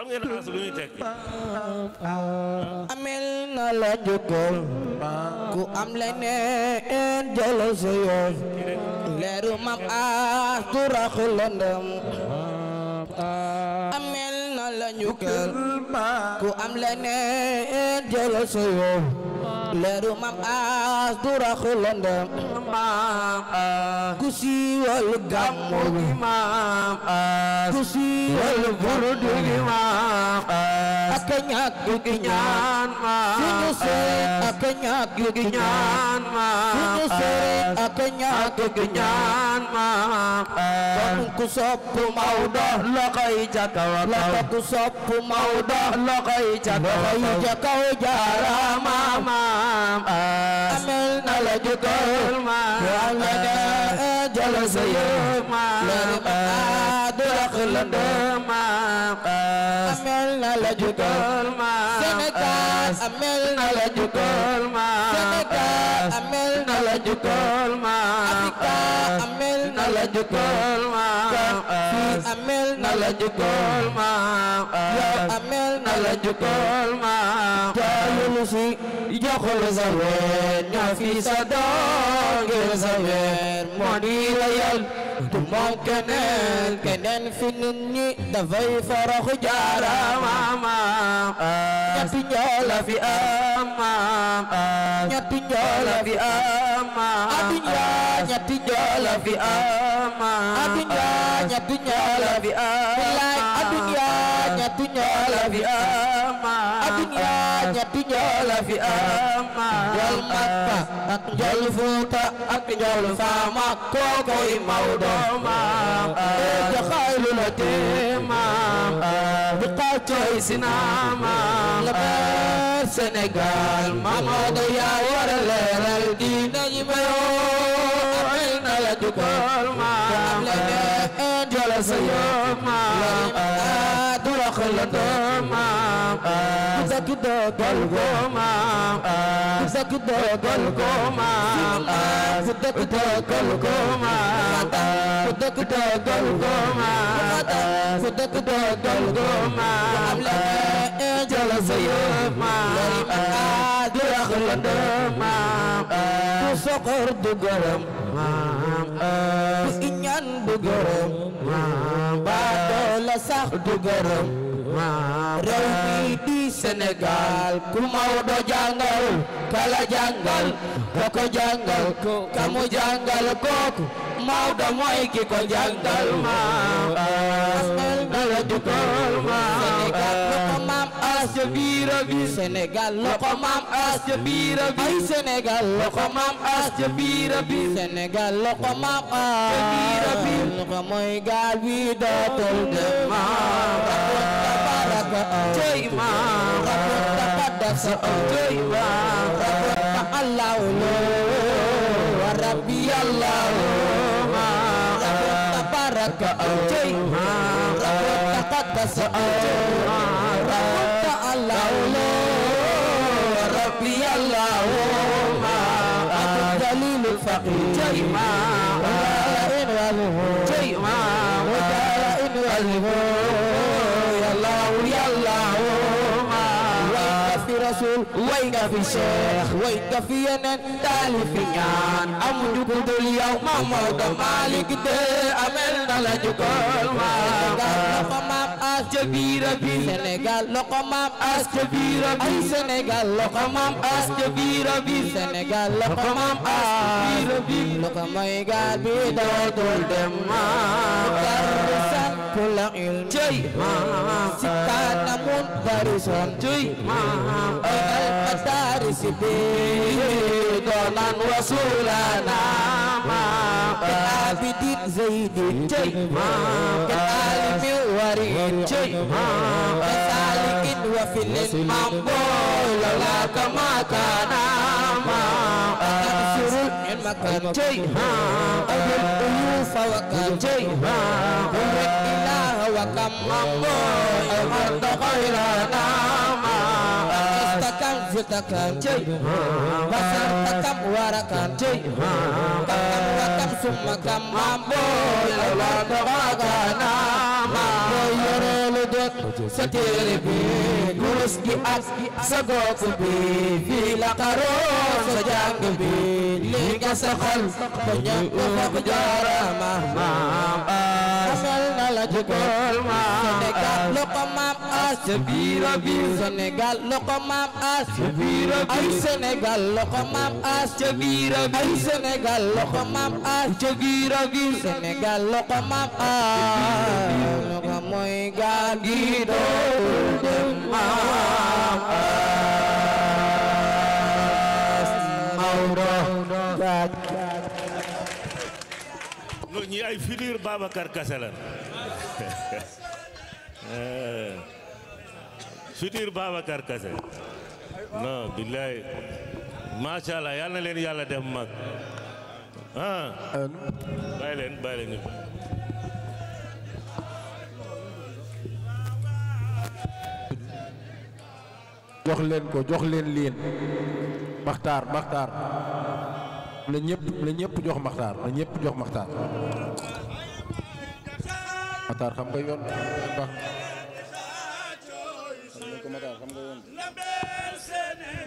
xam ngeen as lu ñuy tekki amel na la jukkal ku am leneen jëlal sa yoon leeru mam as du rax lëndëm amel na la jukkal ku am leneen jëlal sa yoon leeru mam as du rax lëndëm ku siiwal gàmmu gi maam as ku siiwal burdu gi maam as ak ñàkk gi ñaan maam suñu sëriñ ak ñàkk gi ñaan maam suñu sëriñ ak ñàkk gi ñaan maam kon ku sopp Maodo loxoy ca kaw loxo ku sopp Maodo loxoy ca kaw jaarama maam amel na la jukkal maam jël sa yëf maam du rax lëndëm maam amel na la jukkal maam Sénégal amel na la jukkal maam Sénégal amel na la jukkal maam Afrika amel na la jukkal maam fii amel na la jukkal maam yow amel na la jukkal maam jaalulu si joxul sa weer ñoo fi sa doon ngir sa weer moo di la yal du moom keneen fi nit ñi dafay faraxu jaarama maam ñetti ñoo la fi am maam ñetti ñoo la fi am maam adunya ñetti ñoo la fi am maam adunya ñetti ñoo la fi am billaay adunya ñetti ñoo la fi am maam adunya ñetti ñoo la fi am maam jol Makka ak jol Fuuta ak jol Faama kookoy Maodo maam jaxaylu la tee maam bu xaacoy sinamaam la beer Sénégal Maodo yaa war a leeral diina ñi mayoo amel na la jukkal maam leneen jëla sa yoon maam du rax la doon maam ku dëkk dogal ko maam ku dëkk dogal ko maam ku dëkk dogal ko maam ku dëkk dogal ko maam ku dëkk dogal ko maam leneen jëla sa yoon maam du rax la doon maam ku soxor du gërëm maam ku iñaan du gërëm maam baa doola sax du gërëm maam réew mi di Sénégal ku Maodo jàngal kala jàngal koko jàngal kamu jàngal kooku Maodo mooy ki ko jàngal maam amel na la jukkal maam Sénégal loko maam as ca biira bi Sénégal loko maam as ca biira bi ay Sénégal loko maam as ca biira bi Sénégal loko maam as ca biira bi loko mooy gaal bi dootul dem maam tabaraka jey maam taqaddasa jey maam Allah wa rabbi Allah maam tabaraka jey maam taqaddasa Allah rabbi Allah maam dalilul faqir jey maam jey maam rasul way nga fi cheikh way nga fi yeneen taalif fi ñaan amuñu ku dul yow Maodo Malick de amel na la jukkal maam loxo maam as ca biira bi Sénégal loxo maam as ca biira bi Sénégal loxo maam as ca biira bi Sénégal loxo maam as ca biira bi loxo may gaal bi dootul dem maam darsan kula ilm jey maam sikana mun darison jey maam المدارس دونا وصولنا كعابد زيد كعالم وريد كسالك وفي المنبول لولا كما كان أنصر المكان أبو الأيوف وكان هو الإله وكم منبول الأرض غيرنا takam fitakan basar takam warakan takam wakam sumakam mambo lala doagana mambo yore ludo sa téere bi kurus gi ak sa gopp bi fii la xaroon sa jàng bi lii nga sa xol ba ñëpp fokk jaarama maam asal na la jëkkal Sénégal lo ko maam as ca biira biir Sénégal lo ko maam as ca biira biir ay Sénégal lo ko maam as ca biira biir ay Sénégal lo ko maam as ca biira biir Sénégal lo ko maam as lo ko mooy gaal gi doon dem maam as Maodo ñi ay futur Babacar Kassé la futur Babacar Kassé non billaay macha allah yal na leen yàlla def mag bàyyi leen ñu jox leen liin Maxtaar la ñëpp jox Maxtaar Maxtaar xam nga yoon baax